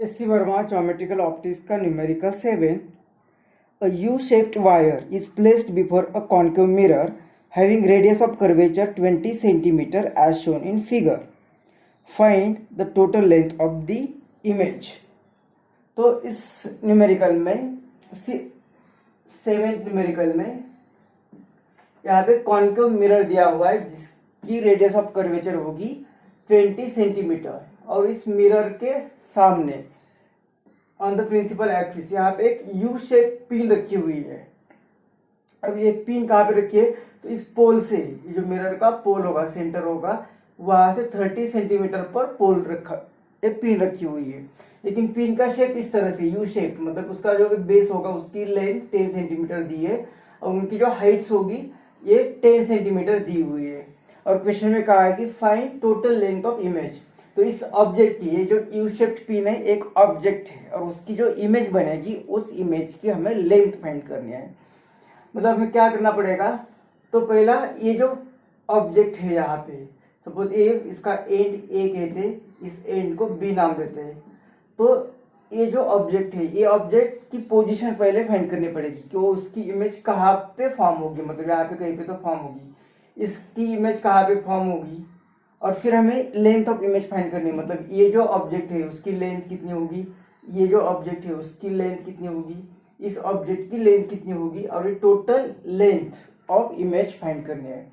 S.C. Verma, Geometrical Optics का numerical 7. A U-shaped wire is placed before a concave mirror having radius of curvature 20 cm as shown in figure. Find the total length of the image. तो इस numerical में seventh numerical में यहाँ पे concave mirror दिया हुआ है जिसकी रेडियस ऑफ कर्वेचर होगी 20 सेंटीमीटर और इस मिरर के सामने ऑन द प्रिंसिपल एक्सिस यहाँ पे एक यू शेप पिन रखी हुई है। अब ये पिन कहाँ पे रखी है तो इस पोल से जो मिरर का पोल होगा सेंटर होगा वहां से 30 सेंटीमीटर पर पोल रखा एक पिन रखी हुई है। लेकिन पिन का शेप इस तरह से यू शेप मतलब उसका जो बेस होगा उसकी लेंथ 10 सेंटीमीटर दी है और उनकी जो हाइट्स होगी ये 10 सेंटीमीटर दी हुई है। और क्वेश्चन में कहा है कि find total length of image. तो इस ऑब्जेक्ट की ये जो यू शेप्ड पिन है एक ऑब्जेक्ट है और उसकी जो इमेज बनेगी उस इमेज की हमें लेंथ फाइंड करनी है। मतलब हमें क्या करना पड़ेगा तो पहला ये जो ऑब्जेक्ट है यहाँ पे सपोज ए इसका एंड ए कहते इस एंड को बी नाम देते हैं। तो ये जो ऑब्जेक्ट है ये ऑब्जेक्ट की पोजीशन पहले फाइंड करनी पड़ेगी कि वो उसकी इमेज कहाँ पे फॉर्म होगी मतलब यहाँ पे कहीं पे तो फॉर्म होगी इसकी इमेज कहाँ पे फॉर्म होगी और फिर हमें लेंथ ऑफ इमेज फाइंड करनी मतलब ये जो ऑब्जेक्ट है उसकी लेंथ कितनी होगी ये जो ऑब्जेक्ट है उसकी लेंथ कितनी होगी इस ऑब्जेक्ट की लेंथ कितनी होगी और ये total length of image find करनी है।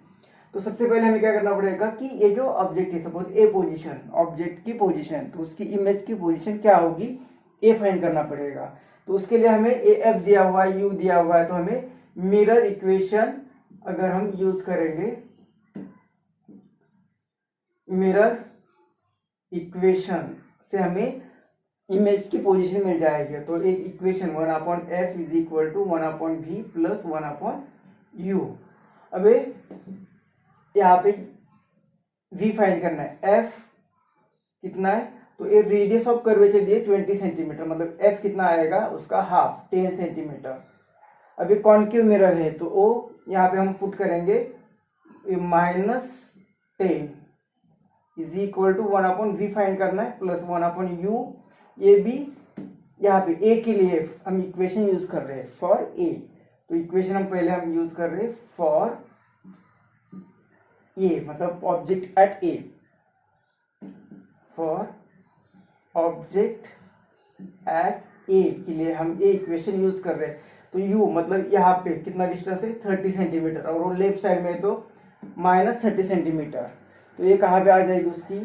तो सबसे पहले हमें क्या करना पड़ेगा कि ये जो ऑब्जेक्ट है सपोज ए पोजीशन ऑब्जेक्ट की पोजीशन तो उसकी इमेज की पोजीशन क्या होगी ए फाइंड करना पड़ेगा। तो उसके लिए हमें ए एफ दिया हुआ है यू दिया हुआ है तो हमें मिरर इक्वेशन अगर हम यूज करेंगे मिरर इक्वेशन से हमें इमेज की पोजीशन मिल जाएगी। तो एक equation 1/f is equal to 1/v plus 1/u। अब यहाँ पे v फाइंड करना है f कितना है तो ये रेडियस ऑफ कर्वेचर दिए 20 सेंटीमीटर मतलब f कितना आएगा उसका हाफ 10 सेंटीमीटर। अभी कॉन्केव मिरर है तो वो यहाँ पे हम पुट करेंगे -10 is equal to 1/v find करना है प्लस 1/u। ये भी यहाँ पे a के लिए हम इक्वेशन यूज कर रहे हैं फॉर a। तो इक्वेशन हम पहले हम यूज कर रहे हैं फॉर a मतलब object at a for object at a के लिए हम a इक्वेशन यूज कर रहे हैं। तो u मतलब यहाँ पे कितना डिस्टेंस है 30 सेंटीमीटर और वो लेफ्ट साइड में तो -30 सेंटीमीटर। तो ये कहाँ पे आ जाएगी उसकी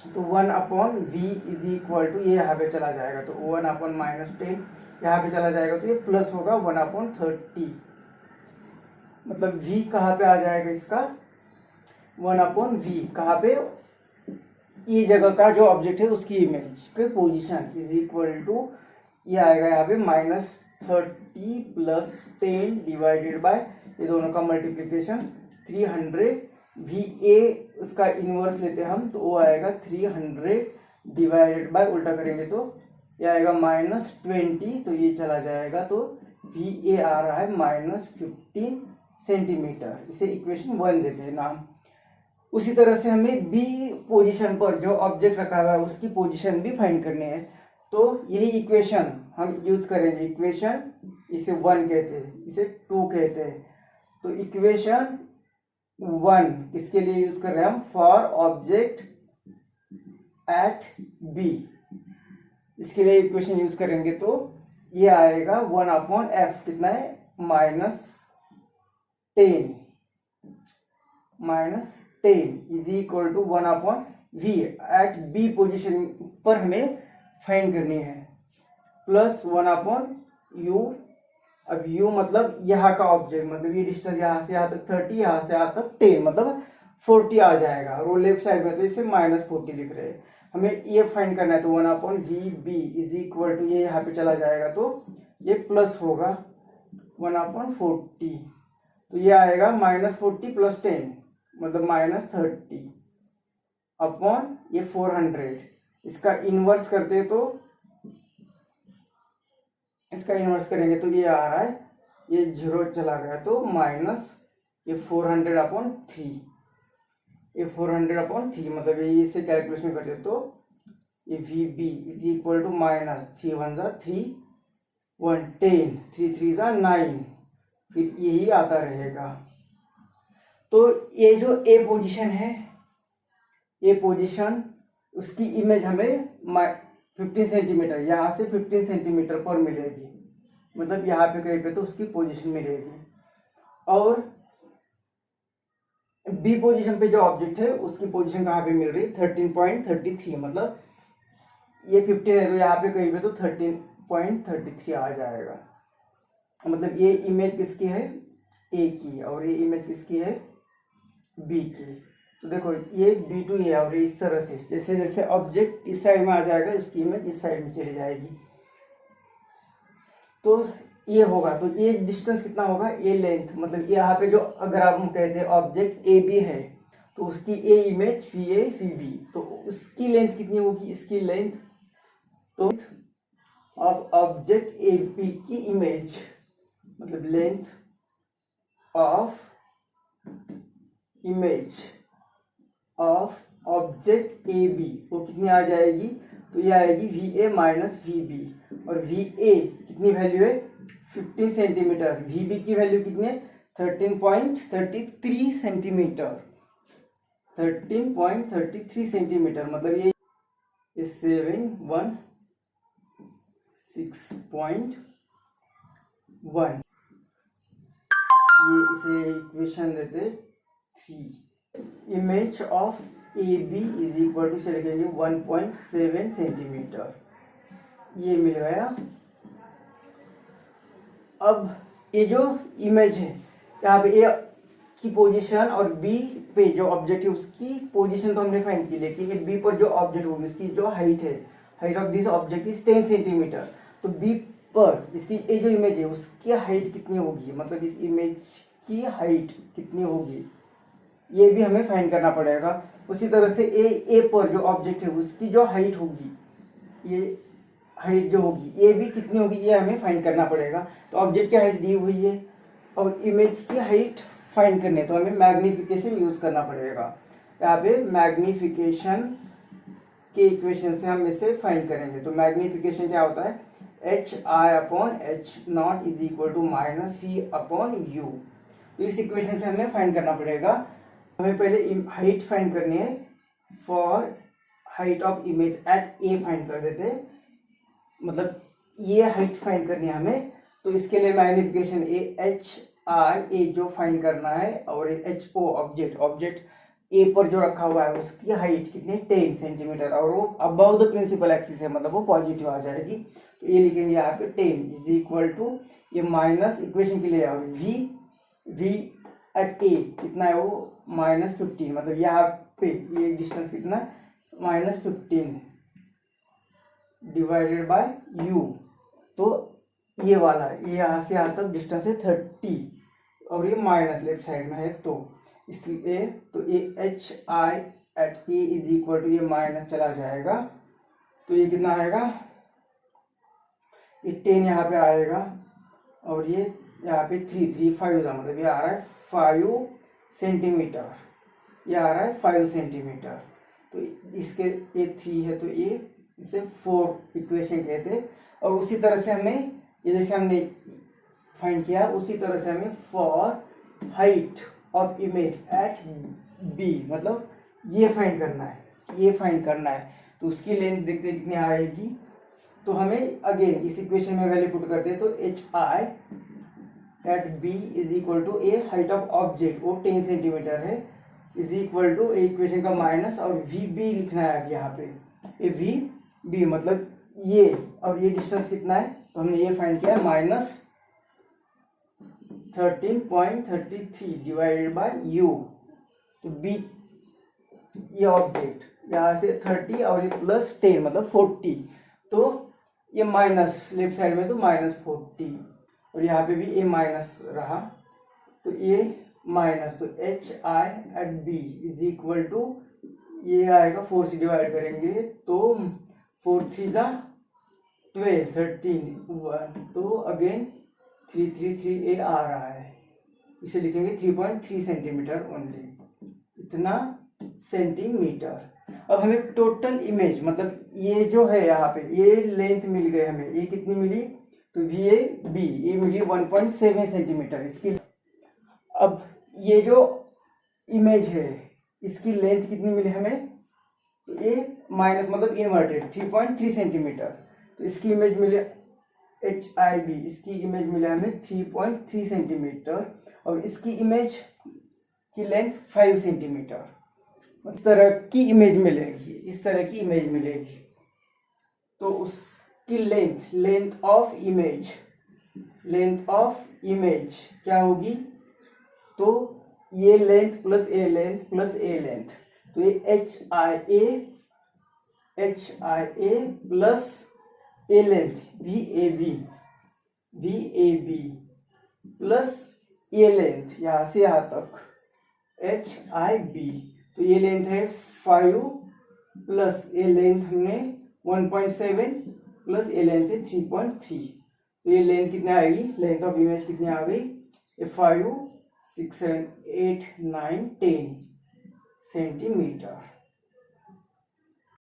तो 1/v इज इक्वल टू ये यहाँ पे चला जाएगा तो 1/-10 यहाँ पे चला जाएगा तो ये प्लस होगा 1/30 मतलब v कहाँ पे आ जाएगा इसका 1/v कहाँ पे ये जगह का जो ऑब्जेक्ट है उसकी इमेज के पोजीशन इज इक्वल टू ये आएगा यहाँ पे -30 प्लस 10 डिवाइडेड बाय ये दोनों का मल्टीप्लीकेशन 300 वी ए उसका इनवर्स लेते हैं हम तो वो आएगा 300 डिवाइडेड बाय उल्टा करेंगे तो ये आएगा -20 तो ये चला जाएगा तो वी ए आ रहा है -15 सेंटीमीटर। इसे इक्वेशन 1 देते हैं नाम। उसी तरह से हमें बी पोजीशन पर जो ऑब्जेक्ट रखा हुआ है उसकी पोजीशन भी फाइंड करनी है। तो यही इक्वेशन हम यूज करेंगे इक्वेशन इसे 1 कहते हैं इसे 2 कहते हैं। तो इक्वेशन 1 किसके लिए यूज कर रहे हैं हम फॉर ऑब्जेक्ट एट बी इसके लिए इक्वेशन यूज करेंगे तो ये आएगा 1/f कितना है -10 is equal to 1/v at B position पर हमें फाइंड करनी है प्लस 1/u। अब u मतलब यहाँ का ऑब्जेक्ट मतलब ये डिस्टेंस यहाँ से यहाँ तक 30 यहाँ से यहाँ तक 10 मतलब 40 आ जाएगा और वो लेफ्ट साइड में तो इसे -40 लिख रहे हैं। हमें ये फाइंड करना है तो 1/vb इज इक्वल टू ये यहाँ पे चला जाएगा तो ये प्लस होगा 1/40 तो ये आएगा -40 प्लस 10 मतलब -30 अपॉन ये 400। इसका इनवर्स करते तो इसका इनवर्स करेंगे तो ये आ रहा है ये 0 चला गया तो माइनस ये 400/3 ये 400/3 मतलब ये इससे कैलकुलेशन करते तो ये V B is equal to minus 3 1 जा 3 1 10 3 3 जा 9, फिर यही आता रहेगा। तो ये जो ए पोजीशन है, ये पोजीशन उसकी इमेज हमें 15 सेंटीमीटर, यहाँ से 15 सेंटीमीटर पर मिलेगी, मतलब यहाँ पे कहीं पे तो उसकी पोजीशन मिलेगी। और बी पोजीशन पे जो ऑब्जेक्ट है उसकी पोजीशन कहाँ पे मिल रही है, 13.33, मतलब ये 15 है तो यहाँ पे कहीं पे तो 13.33 आ जाएगा। मतलब ये इमेज किसकी है, ए की, और ये इमेज किसकी है, बी की। तो देखो ये B2 है, और इस तरह से जैसे जैसे ऑब्जेक्ट इस साइड में आ जाएगा इसकी इमेज इस साइड में चली जाएगी। तो ये होगा, तो ये डिस्टेंस कितना होगा, ए लेंथ, मतलब यहाँ पे जो अगर आप कहते हैं ऑब्जेक्ट ए बी है तो उसकी A image V A V B, तो उसकी लेंथ कितनी होगी, इसकी लेंथ, तो ऑफ ऑब्जेक्ट ए बी की इमेज, मतलब length of image of object A B वो कितनी आ जाएगी, तो ये आएगी V A minus V B, और वी ए कितनी वैल्यू है 15 सेंटीमीटर, वी बी की वैल्यू कितनी है 13.33 सेंटीमीटर, 13.33 सेंटीमीटर, मतलब ये 716.1, ये इसे इक्वेशन देते 3। Image of A B is equal to, से लिखेंगे 1.7 सेंटीमीटर, ये मिल गया। अब ये जो इमेज है यहाँ पे ए की पोजीशन और बी पे जो ऑब्जेक्ट है उसकी पोजीशन तो हमने फाइंड की, लेकिन ये बी पर जो ऑब्जेक्ट होगी उसकी जो हाइट है, height of this object is 10 centimetre, तो बी पर इसकी ये जो इमेज है उसकी हाइट कितनी होगी, मतलब इस इमेज की हाइट कितनी होगी, ये भी हमें फाइंड करना पड़ेगा। उसी तरह से ए पर जो ऑब्जेक्ट है उसकी जो हाइट होगी, ये हाइट जो होगी ये भी कितनी होगी, ये हमें फाइंड करना पड़ेगा। तो ऑब्जेक्ट की हाइट दी हुई है और इमेज की हाइट फाइंड करने, तो हमें मैग्निफिकेशन यूज करना पड़ेगा। यहाँ पे मैग्निफिकेशन के इक्वेशन से हम इसे फाइंड करेंगे। तो मैग्निफिकेशन क्या होता है, HI/H0 is equal to minus V/U। तो इस इक्वेशन से हमें फाइंड करना पड़ेगा। हमें पहले हाइट फाइंड करनी है, for height of image eight A find कर देते हैं, मतलब ये हाइट फाइंड करनी है हमें। तो इसके लिए मैग्निफिकेशन HI जो फाइंड करना है, और HO ऑब्जेक्ट ए पर जो रखा हुआ है उसकी हाइट कितनी 10 सेंटीमीटर, और वो अबव द प्रिंसिपल एक्सिस है, मतलब वो पॉजिटिव आ जाएगी। तो ये लिखेंगे यहाँ पे 10 इज इक्वल टू, ये माइनस इक्वेशन के लिए V एट ए कितना है वो -15, मतलब यहाँ पे ये डिस्टेंस कितना है -15 डिवाइडेड बाय U। तो ये वाला ये यहाँ से यहाँ तक डिस्टेंस है 30, और ये माइनस लेफ्ट साइड में है, तो इसलिए तो ये HI at A is equal to, ये माइनस चला जाएगा, तो ये कितना आएगा, ये 10 यहाँ पे आएगा, और ये यहाँ पे 5 का मतलब ये आ रहा है 5 सेंटीमीटर, ये आ रहा है 5 सेंटीमीटर। तो इसके ये 3 है, तो ये इसे 4 इक्वेशन कहते हैं। और उसी तरह से हमें ये जैसे हमने फाइंड किया उसी तरह से हमें for height of image at B, मतलब ये फाइंड करना है, ये फाइंड करना है। तो उसकी लेंथ देखते हैं कितनी आएगी। तो हमें अगेन इस इक्वेशन में वैल्यू पुट करते हैं, तो HI at B is equal to a height of object वो 10 सेंटीमीटर है, इज इक्वल टू इक्वेशन का माइनस, और वी बी लिखना है अब यहाँ पे, ये वी बी मतलब ये, और ये डिस्टेंस कितना है, तो हमने ये फाइंड किया माइनस 13.33 डिवाइडेड बाय U। तो बी ये ऑब्जेक्ट यहाँ से 30 और ये प्लस 10 मतलब 40, तो ये माइनस लेफ्ट साइड में तो -40, और यहाँ पे भी ये माइनस रहा, तो ये माइनस, तो HI at B is equal to, ये आएगा 4 से डिवाइड करेंगे तो 4 3 जा 12 13 1, तो अगेन 3 आ रहा है, इसे लिखेंगे 3.3 सेंटीमीटर ओनली, इतना सेंटीमीटर। अब हमें टोटल इमेज मतलब ये जो है यहाँ पे ये लेंथ मिल गई हमें, ये कितनी मिली, तो VAB ये मिली 1.7 सेंटीमीटर इसकी। अब ये जो इमेज है इसकी लेंथ कितनी मिली हमें, तो ये माइनस मतलब इन्वर्टेड 3.3 सेंटीमीटर, तो इसकी इमेज मिले HIB, इसकी इमेज मिले हमें 3.3 सेंटीमीटर और इसकी इमेज की लेंथ 5 सेंटीमीटर। इस तरह की इमेज मिलेगी, इस तरह की इमेज मिलेगी। तो उसकी लेंथ ऑफ इमेज क्या होगी, तो ये लेंथ प्लस ए लेंथ, तो ये HIA प्लस ए लेंथ VAB प्लस ए लेंथ यहाँ से यहाँ तक HIB, तो ये लेंथ है 5 प्लस ए लेंथ हमने 1.7 प्लस ए लेंथ है 3.3, तो ये लेंथ कितनी आएगी, लेंथ ऑफ इमेज कितनी आ गई, ये 5, 6, 7, 8, 9, 10 सेंटीमीटर।